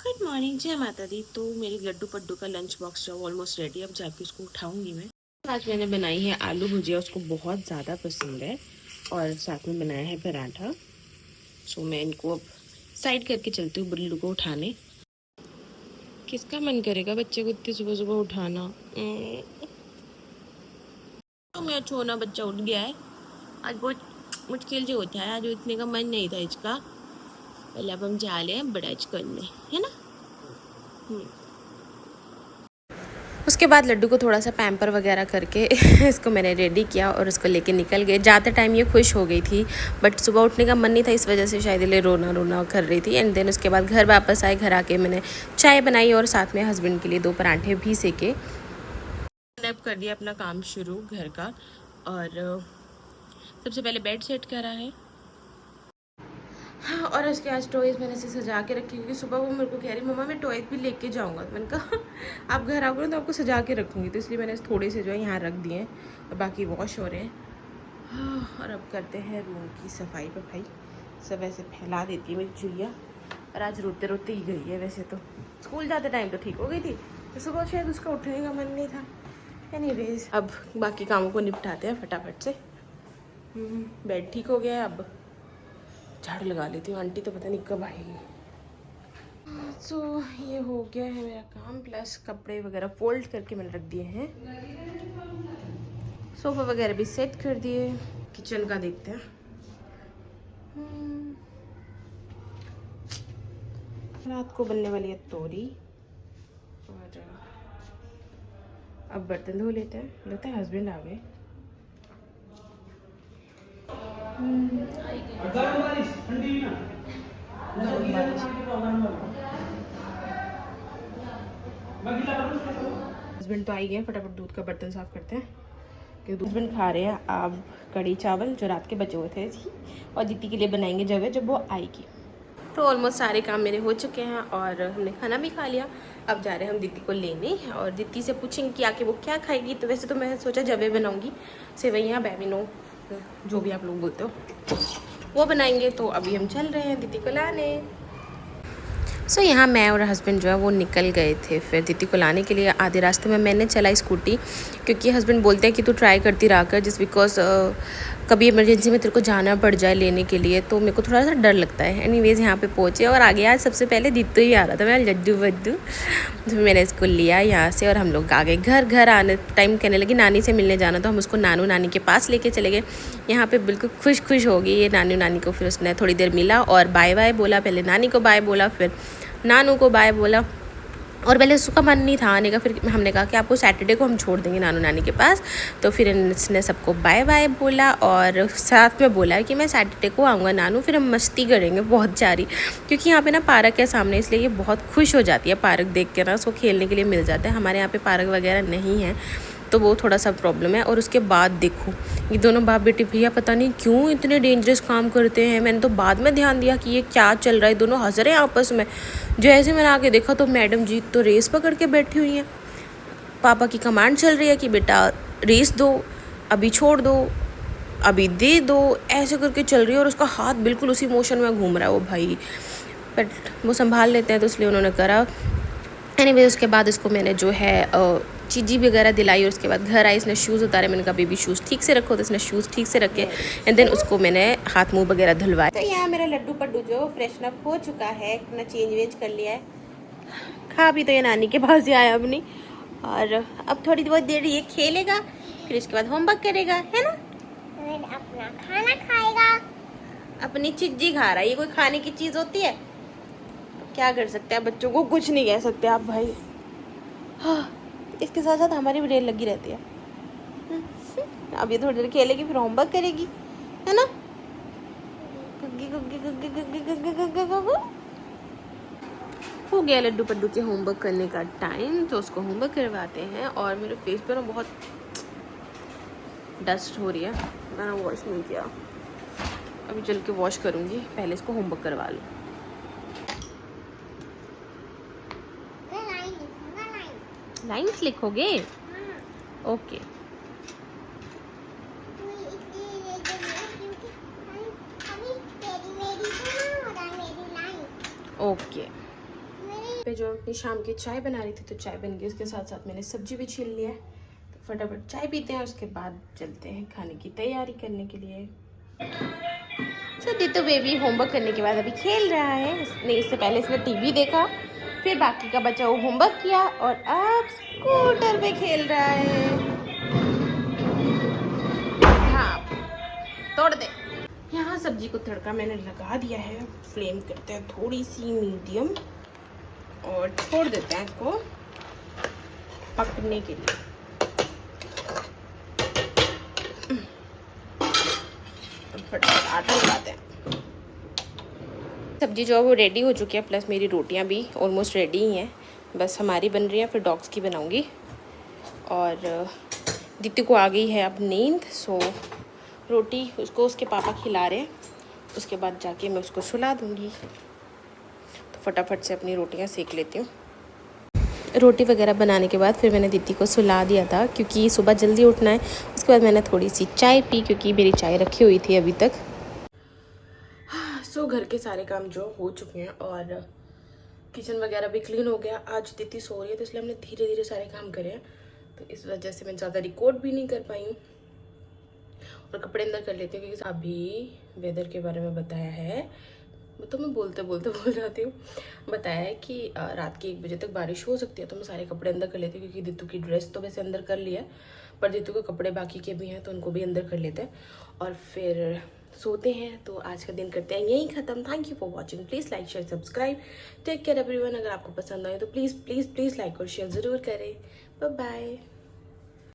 Good morning, जय माता दी। तो मेरी लड्डू पड्डू का लंच बॉक्स जो ऑलमोस्ट रेडी, अब जाके उसको उठाऊंगी मैं। आज मैंने बनाई है आलू भुजिया, उसको बहुत ज़्यादा पसंद है, और साथ में बनाया है पराठा। सो मैं इनको अब साइड करके चलती हूँ बुल्लू को उठाने। किसका मन करेगा बच्चे को इतनी सुबह सुबह उठाना। तो मेरा छोना बच्चा उठ गया है। आज बहुत मुश्किल से उठा है, आज उठने का मन नहीं था इसका। पहले अब हम जा रहे हैं ब्रश करने, है ना। उसके बाद लड्डू को थोड़ा सा पैम्पर वगैरह करके इसको मैंने रेडी किया और उसको लेके निकल गए। जाते टाइम ये खुश हो गई थी, बट सुबह उठने का मन नहीं था, इस वजह से शायद ये रोना रोना कर रही थी। एंड देन उसके बाद घर वापस आए, घर आके मैंने चाय बनाई और साथ में हस्बैंड के लिए 2 पराठे भी सेके। मैंने कर दिया अपना काम शुरू घर का, और सबसे पहले बेड सेट करा है। हाँ, और उसके आज टॉयज़ मैंने ऐसे सजा के रखी, क्योंकि सुबह वो मेरे को कह रही मम्मा मैं टॉयज़ भी लेके जाऊँगा। तो मैंने कहा आप घर आओगे ना तो आपको सजा के रखूँगी, तो इसलिए मैंने थोड़े से जो है यहाँ रख दिए हैं, और बाकी वॉश हो रहे हैं। हाँ, और अब करते हैं रूम की सफाई वफाई। सब ऐसे फैला देती है मेरी चुड़िया, और आज रोते रोते ही गई है। वैसे तो स्कूल जाते टाइम तो ठीक हो गई थी, तो सुबह शायद उसका उठने का मन नहीं था। एनीवेज, अब बाकी कामों को निपटाते हैं फटाफट से। बेड ठीक हो गया है, अब झाड़ू लगा लेती हूँ। आंटी तो पता नहीं कब आएगी। सो ये हो गया है मेरा काम, प्लस कपड़े वगैरह फोल्ड करके मैंने रख दिए हैं। सोफा वगैरह भी सेट कर दिए। किचन का देखते हैं। रात को बनने वाली है तोरी, और अब बर्तन धो लेते हैं। लगता है हस्बैंड आ गए। हस्बैंड तो आ ही गए। फटाफट दूध का बर्तन साफ करते हैं, क्योंकि हस्बैंड खा रहे हैं अब कड़ी चावल जो रात के बचे हुए थे, और दीदी के लिए बनाएंगे जब वो आएगी। तो ऑलमोस्ट सारे काम मेरे हो चुके हैं, और हमने खाना भी खा लिया। अब जा रहे हैं हम दीदी को लेने, और दीदी से पूछेंगे कि आके वो क्या खाएगी। तो वैसे तो मैं सोचा जबे बनाऊंगी, सेवैयाँ बैबिनो जो भी आप लोग बोलते हो वो बनाएंगे। तो अभी हम चल रहे हैं दीदी को लाने। सो यहाँ मैं और हस्बैंड जो है वो निकल गए थे फिर दीदी को लाने के लिए। आधे रास्ते में मैंने चलाई स्कूटी, क्योंकि हस्बैंड बोलते हैं कि तू ट्राई करती रहा कर, जिस बिकॉज कभी इमरजेंसी में तेरे को जाना पड़ जाए लेने के लिए, तो मेरे को थोड़ा सा डर लगता है। एनीवेज यहाँ पे पहुँचे, और आगे आज सबसे पहले दीदी ही आ रहा था, मेरा लड्डू वड्डू। तो मैंने इसको लिया यहाँ से, और हम लोग आ गए घर। घर आने टाइम कहने लगी नानी से मिलने जाना, तो हम उसको नानू नानी के पास लेके चले गए। यहाँ पे बिल्कुल खुश हो गई ये नानू नानी को। फिर उसने थोड़ी देर मिला और बाय बाय बोला। पहले नानी को बाय बोला, फिर नानू को बाय बोला। और पहले उसका मन नहीं था आने का, फिर हमने कहा कि आपको सैटरडे को हम छोड़ देंगे नानू नानी के पास। तो फिर इसने सबको बाय बाय बोला, और साथ में बोला कि मैं सैटरडे को आऊँगा नानू, फिर हम मस्ती करेंगे बहुत सारी। क्योंकि यहाँ पे ना पार्क है सामने, इसलिए ये बहुत खुश हो जाती है पार्क देख के ना, उसको खेलने के लिए मिल जाता है। हमारे यहाँ पे पार्क वगैरह नहीं है, तो वो थोड़ा सा प्रॉब्लम है। और उसके बाद देखो ये दोनों बाप बेटी भैया पता नहीं क्यों इतने डेंजरस काम करते हैं। मैंने तो बाद में ध्यान दिया कि ये क्या चल रहा है, दोनों हंस रहे हैं आपस में। जैसे मैंने आके देखा तो मैडम जी तो रेस पकड़ के बैठी हुई हैं। पापा की कमांड चल रही है कि बेटा रेस दो, अभी छोड़ दो, अभी दे दो, ऐसे करके चल रही है। और उसका हाथ बिल्कुल उसी मोशन में घूम रहा है वो भाई, बट वो संभाल लेते हैं तो इसलिए उन्होंने करा। एनीवे उसके बाद इसको मैंने जो है चीज़ी वगैरह दिलाई, और उसके बाद घर आई। इसने शूज़ उतारे, मैंने कहा बेबी शूज़ ठीक से रखो, तो इसने शूज़ ठीक से रखे। एंड देन उसको मैंने हाथ मुंह वगैरह धुलवाया। तो यहाँ मेरा लड्डू पड्डू जो फ्रेशन अप हो चुका है, अपना चेंज वेंज कर लिया है, खा भी तो ये नानी के पास ही आया अपनी। और अब थोड़ी बहुत देर ये खेलेगा, फिर इसके बाद होमवर्क करेगा, है ना। अपना खाना खाएगा। अपनी चीज़ी खा रहा है, ये कोई खाने की चीज़ होती है। क्या कर सकते हैं, बच्चों को कुछ नहीं कह सकते आप भाई। हाँ, इसके साथ साथ हमारी भी रेल लगी रहती है। अब ये थोड़ी देर खेलेगी, फिर होमवर्क करेगी, है ना। गुग्गी गुग्गी गुग्गी गुग्गी गुग्गी गुग्गी गुग्गी। हो गया लड्डू पड्डू के होमवर्क करने का टाइम, तो उसको होमवर्क करवाते हैं। और मेरे फेस पे ना बहुत डस्ट हो रही है, मैंने वॉश नहीं किया, अभी चल के वॉश करूँगी। पहले इसको होमवर्क करवा लूँ। लाइन्स लिखोगे? ओके। ओके। पे जो अपनी शाम की चाय बना रही थी तो चाय बन गई, उसके साथ साथ मैंने सब्जी भी छील लिया है। तो फटाफट चाय पीते हैं, उसके बाद चलते हैं खाने की तैयारी करने के लिए। तो बेबी होमवर्क करने के बाद अभी खेल रहा है। इससे पहले इसने टीवी देखा, फिर बाकी का बच्चा वो होमवर्क किया और अब स्कूटर पे खेल रहा है। हाँ, तोड़ दे। यहाँ सब्जी को तड़का मैंने लगा दिया है। फ्लेम करते हैं थोड़ी सी मीडियम और छोड़ देते हैं इसको पकने के लिए। फटाफट आटा लगाते हैं। सब्जी जो है वो रेडी हो चुकी है, प्लस मेरी रोटियां भी ऑलमोस्ट रेडी ही हैं। बस हमारी बन रही हैं, फिर डॉग्स की बनाऊंगी। और दीदी को आ गई है अब नींद, सो रोटी उसको उसके पापा खिला रहे हैं। उसके बाद जाके मैं उसको सुला दूंगी। तो फटाफट से अपनी रोटियां सेक लेती हूँ। रोटी वगैरह बनाने के बाद फिर मैंने दीदी को सुला दिया था, क्योंकि सुबह जल्दी उठना है। उसके बाद मैंने थोड़ी सी चाय पी, क्योंकि मेरी चाय रखी हुई थी अभी तक। सो घर के सारे काम जो हो चुके हैं और किचन वगैरह भी क्लीन हो गया। आज दीदी सो रही है तो इसलिए हमने धीरे धीरे सारे काम करे हैं, तो इस वजह से मैं ज़्यादा रिकॉर्ड भी नहीं कर पाई हूँ। और कपड़े अंदर कर लेती हूँ, क्योंकि अभी वेदर के बारे में बताया है, तो मैं बोलते बोलते भूल जाती हूँ। बताया है कि रात के 1 बजे तक बारिश हो सकती है, तो मैं सारे कपड़े अंदर कर लेती हूँ। क्योंकि दित्तू की ड्रेस तो वैसे अंदर कर लिया है, पर दित्तू के कपड़े बाकी के भी हैं, तो उनको भी अंदर कर लेते हैं और फिर सोते हैं। तो आज का दिन करते हैं यहीं ख़त्म। Thank you for watching. Please like share subscribe. Take care everyone. अगर आपको पसंद आए तो प्लीज़ प्लीज़ प्लीज़ लाइक और शेयर ज़रूर करें। Bye bye.